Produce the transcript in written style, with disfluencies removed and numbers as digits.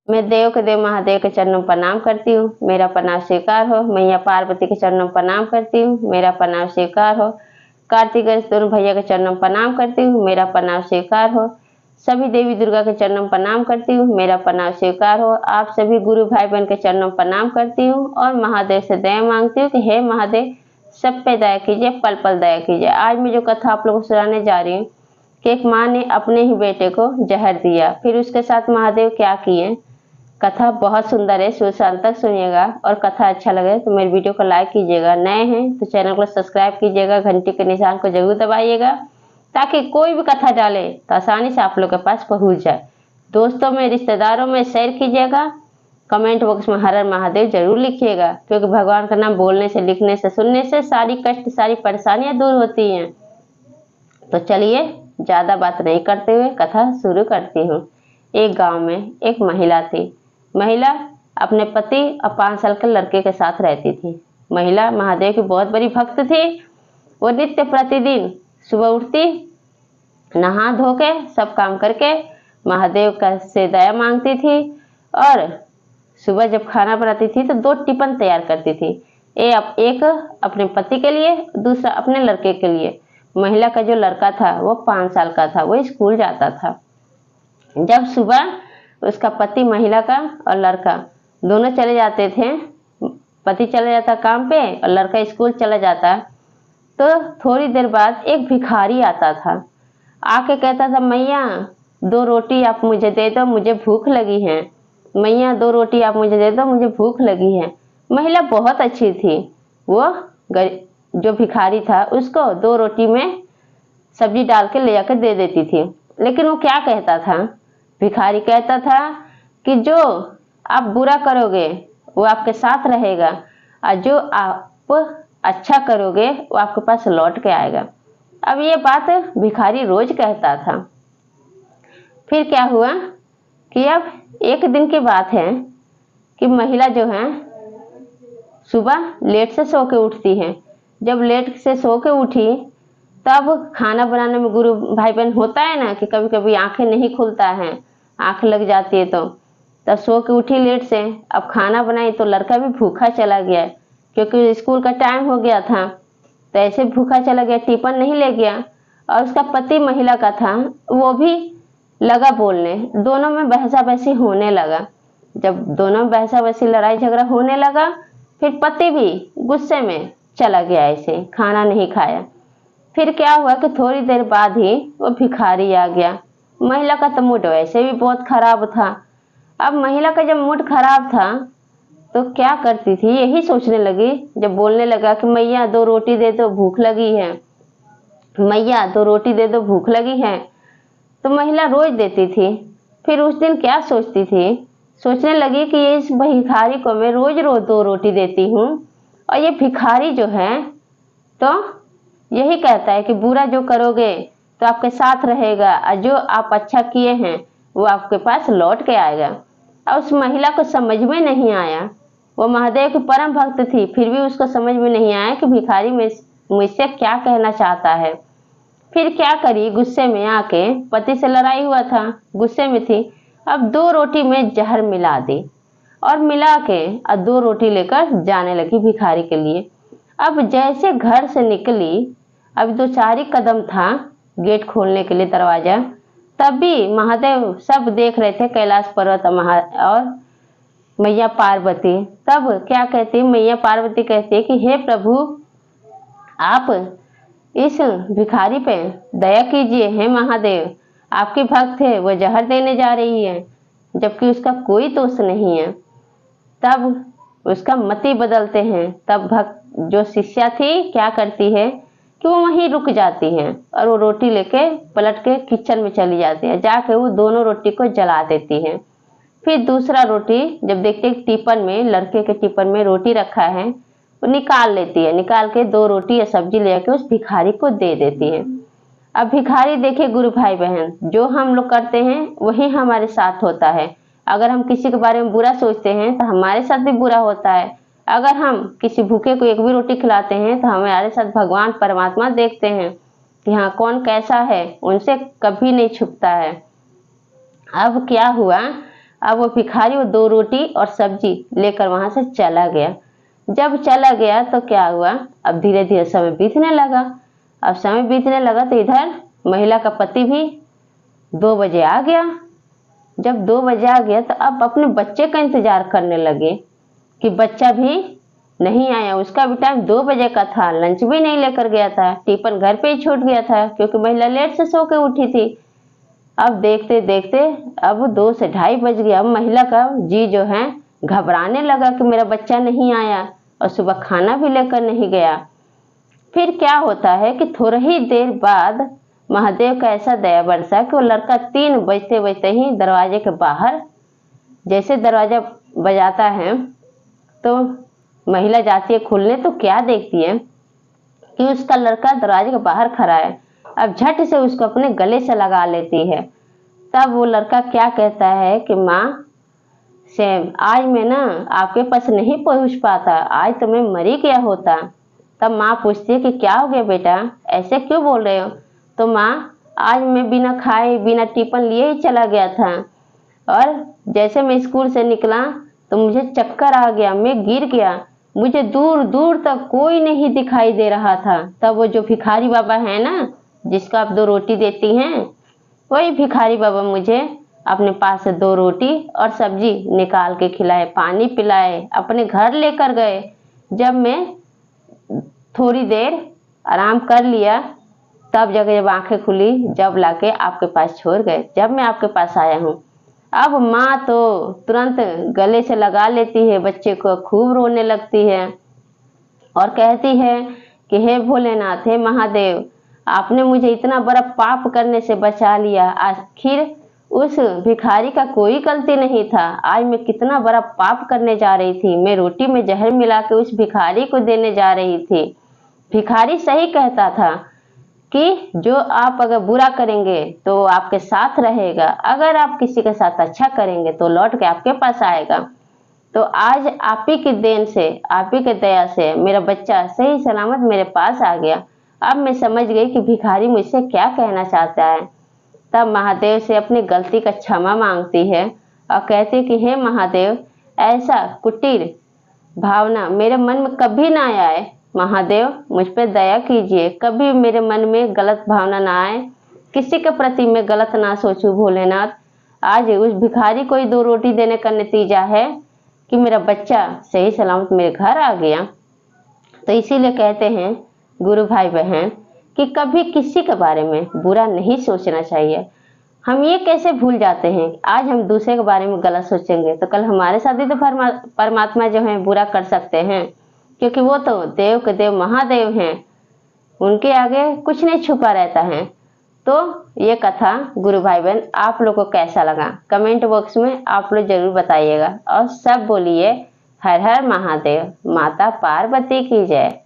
मैं देव के देव महादेव के चरणों में प्रणाम करती हूँ, मेरा प्रणाम स्वीकार हो। मैया पार्वती के चरणों में प्रणाम करती हूँ, मेरा प्रणाम स्वीकार हो। कार्तिक गणेश दोनों भैया के चरणों में प्रणाम करती हूँ, मेरा प्रणाम स्वीकार हो। सभी देवी दुर्गा के चरणों में प्रणाम करती हूँ, मेरा प्रणाम स्वीकार हो। आप सभी गुरु भाई बहन के चरणों में प्रणाम करती हूँ और महादेव से दया मांगती हूँ कि हे महादेव सब पे दया कीजिए, पल पल दया कीजिए। आज मैं जो कथा आप लोगों को सुनाने जा रही हूँ कि एक माँ ने अपने ही बेटे को जहर दिया, फिर उसके साथ महादेव क्या किए। कथा बहुत सुंदर है, शुरू से अंत तक सुनिएगा और कथा अच्छा लगे तो मेरे वीडियो को लाइक कीजिएगा। नए हैं तो चैनल को सब्सक्राइब कीजिएगा, घंटी के निशान को जरूर दबाइएगा ताकि कोई भी कथा डाले तो आसानी से आप लोग के पास पहुंच जाए। दोस्तों में, रिश्तेदारों में शेयर कीजिएगा। कमेंट बॉक्स में हर हर महादेव जरूर लिखिएगा, क्योंकि भगवान का नाम बोलने से, लिखने से, सुनने से सारी कष्ट, सारी परेशानियां दूर होती हैं। तो चलिए ज्यादा बात नहीं करते हुए कथा शुरू करती हूँ। एक गांव में एक महिला थी। महिला अपने पति और 5 साल के लड़के के साथ रहती थी। महिला महादेव की बहुत बड़ी भक्त थी। वो नित्य प्रतिदिन सुबह उठती, नहा धो के सब काम करके महादेव का से दया मांगती थी और सुबह जब खाना बनाती थी तो 2 टिफिन तैयार करती थी। एक अपने पति के लिए, दूसरा अपने लड़के के लिए। महिला का जो लड़का था वो 5 साल का था, वो स्कूल जाता था। जब सुबह उसका पति, महिला का और लड़का दोनों चले जाते थे, पति चला जाता काम पे और लड़का स्कूल चला जाता, तो थोड़ी देर बाद एक भिखारी आता था। आके कहता था, मैया 2 रोटी आप मुझे दे दो, मुझे भूख लगी है। मैया 2 रोटी आप मुझे दे दो, मुझे भूख लगी है। महिला बहुत अच्छी थी। वो जो भिखारी था उसको 2 रोटी में सब्जी डाल के ले जाकर दे देती थी। लेकिन वो क्या कहता था, भिखारी कहता था कि जो आप बुरा करोगे वो आपके साथ रहेगा और जो आप अच्छा करोगे वो आपके पास लौट के आएगा। अब ये बात भिखारी रोज कहता था। फिर क्या हुआ कि अब एक दिन की बात है कि महिला जो है सुबह लेट से सो के उठती है। जब लेट से सो के उठी तब खाना बनाने में, गुरु भाई बहन होता है ना कि कभी कभी आंखें नहीं खुलता है, आंख लग जाती है, तो तब सो के उठी लेट से। अब खाना बनाई तो लड़का भी भूखा चला गया क्योंकि स्कूल का टाइम हो गया था। तो ऐसे भूखा चला गया, टिफिन नहीं ले गया। और उसका पति महिला का था, वो भी लगा बोलने। दोनों में बहसा बहसी होने लगा। जब दोनों में बहसा बहसी, लड़ाई झगड़ा होने लगा, फिर पति भी गुस्से में चला गया, ऐसे खाना नहीं खाया। फिर क्या हुआ कि थोड़ी देर बाद ही वो भिखारी आ गया। महिला का तो मूड वैसे भी बहुत खराब था। अब महिला का जब मूड खराब था तो क्या करती थी, यही सोचने लगी। जब बोलने लगा कि मैया 2 रोटी दे दो, भूख लगी है, मैया 2 रोटी दे दो, भूख लगी है, तो महिला रोज देती थी। फिर उस दिन क्या सोचती थी, सोचने लगी कि ये इस भिखारी को मैं रोज रोज 2 रोटी देती हूँ और ये भिखारी जो है तो यही कहता है कि बुरा जो करोगे तो आपके साथ रहेगा और जो आप अच्छा किए हैं वो आपके पास लौट के आएगा। और उस महिला को समझ में नहीं आया। वो महादेव की परम भक्त थी, फिर भी उसको समझ में नहीं आया कि भिखारी मुझसे क्या कहना चाहता है। फिर क्या करी, गुस्से में आके, पति से लड़ाई हुआ था, गुस्से में थी, अब 2 रोटी में जहर मिला दी और मिला के और 2 रोटी लेकर जाने लगी भिखारी के लिए। अब जैसे घर से निकली, अब 2-4 ही कदम था गेट खोलने के लिए, दरवाजा, तभी महादेव सब देख रहे थे, कैलाश पर्वत और मैया पार्वती। तब क्या कहती, मैया पार्वती कहती है कि हे प्रभु, आप इस भिखारी पे दया कीजिए। हे महादेव, आपकी भक्त है, वो जहर देने जा रही है जबकि उसका कोई दोष नहीं है। तब उसका मति बदलते हैं। तब भक्त जो शिष्या थी क्या करती है कि वो वहीं रुक जाती है और वो रोटी लेके पलट के किचन में चली जाती है। जाके वो दोनों रोटी को जला देती है। फिर दूसरा रोटी जब देखते हैं टिफिन में, लड़के के टिफिन में रोटी रखा है, वो निकाल लेती है। निकाल के 2 रोटी या सब्जी लेके उस भिखारी को दे देती है। अब भिखारी देखे गुरु भाई बहन, जो हम लोग करते हैं वही हमारे साथ होता है। अगर हम किसी के बारे में बुरा सोचते हैं तो हमारे साथ भी बुरा होता है। अगर हम किसी भूखे को एक भी रोटी खिलाते हैं तो हमारे साथ भगवान परमात्मा देखते हैं कि हाँ कौन कैसा है, उनसे कभी नहीं छुपता है। अब क्या हुआ, अब वो भिखारी वो 2 रोटी और सब्जी लेकर वहां से चला गया। जब चला गया तो क्या हुआ, अब धीरे धीरे समय बीतने लगा। अब समय बीतने लगा तो इधर महिला का पति भी 2 बजे आ गया। जब 2 बजे आ गया तो अब अपने बच्चे का इंतजार करने लगे कि बच्चा भी नहीं आया। उसका भी टाइम 2 बजे का था, लंच भी नहीं लेकर गया था, टिफिन घर पे ही छूट गया था क्योंकि महिला लेट से सो के उठी थी। अब देखते देखते अब 2 से 2:30 बज गया। अब महिला का जी जो है घबराने लगा कि मेरा बच्चा नहीं आया और सुबह खाना भी लेकर नहीं गया। फिर क्या होता है कि थोड़ी ही देर बाद महादेव का ऐसा दया बरसा कि वो लड़का 3 बजते बजते ही दरवाजे के बाहर, जैसे दरवाजा बजाता है तो महिला जाती है खोलने, तो क्या देखती है कि उसका लड़का दरवाजे के बाहर खड़ा है। अब झट से उसको अपने गले से लगा लेती है। तब वो लड़का क्या कहता है कि माँ से आज मैं ना आपके पास नहीं पहुंच पाता, आज तो मैं मरी गया होता। तब माँ पूछती है कि क्या हो गया बेटा, ऐसे क्यों बोल रहे हो। तो माँ आज मैं बिना खाए बिना टिफिन लिए ही चला गया था और जैसे मैं स्कूल से निकला तो मुझे चक्कर आ गया, मैं गिर गया, मुझे दूर दूर तक कोई नहीं दिखाई दे रहा था। तब वो जो भिखारी बाबा है ना जिसको आप 2 रोटी देती हैं, वही भिखारी बाबा मुझे अपने पास से 2 रोटी और सब्जी निकाल के खिलाए, पानी पिलाए, अपने घर लेकर गए। जब मैं थोड़ी देर आराम कर लिया तब जब आंखें खुली, जब लाके आपके पास छोड़ गए, जब मैं आपके पास आया हूँ। अब माँ तो तुरंत गले से लगा लेती है बच्चे को, खूब रोने लगती है और कहती है कि हे भोलेनाथ, हे महादेव, आपने मुझे इतना बड़ा पाप करने से बचा लिया। आखिर उस भिखारी का कोई गलती नहीं था, आज मैं कितना बड़ा पाप करने जा रही थी। मैं रोटी में जहर मिला के उस भिखारी को देने जा रही थी। भिखारी सही कहता था कि जो आप अगर बुरा करेंगे तो आपके साथ रहेगा, अगर आप किसी के साथ अच्छा करेंगे तो लौट के आपके पास आएगा। तो आज आप ही की देन से, आप ही के दया से मेरा बच्चा सही सलामत मेरे पास आ गया। अब मैं समझ गई कि भिखारी मुझसे क्या कहना चाहता है। तब महादेव से अपनी गलती का क्षमा मांगती है और कहती है कि हे महादेव, ऐसा कुटिल भावना मेरे मन में कभी ना आए। महादेव मुझ पर दया कीजिए, कभी मेरे मन में गलत भावना ना आए, किसी के प्रति मैं गलत ना सोचूं। भोलेनाथ, आज उस भिखारी को ही 2 रोटी देने का नतीजा है कि मेरा बच्चा सही सलामत मेरे घर आ गया। तो इसीलिए कहते हैं गुरु भाई बहन कि कभी किसी के बारे में बुरा नहीं सोचना चाहिए। हम ये कैसे भूल जाते हैं, आज हम दूसरे के बारे में गलत सोचेंगे तो कल हमारे साथ ही तो परमात्मा जो है बुरा कर सकते हैं, क्योंकि वो तो देव के देव महादेव हैं, उनके आगे कुछ नहीं छुपा रहता है। तो ये कथा गुरु भाई बहन आप लोग को कैसा लगा कमेंट बॉक्स में आप लोग जरूर बताइएगा और सब बोलिए हर हर महादेव, माता पार्वती की जय।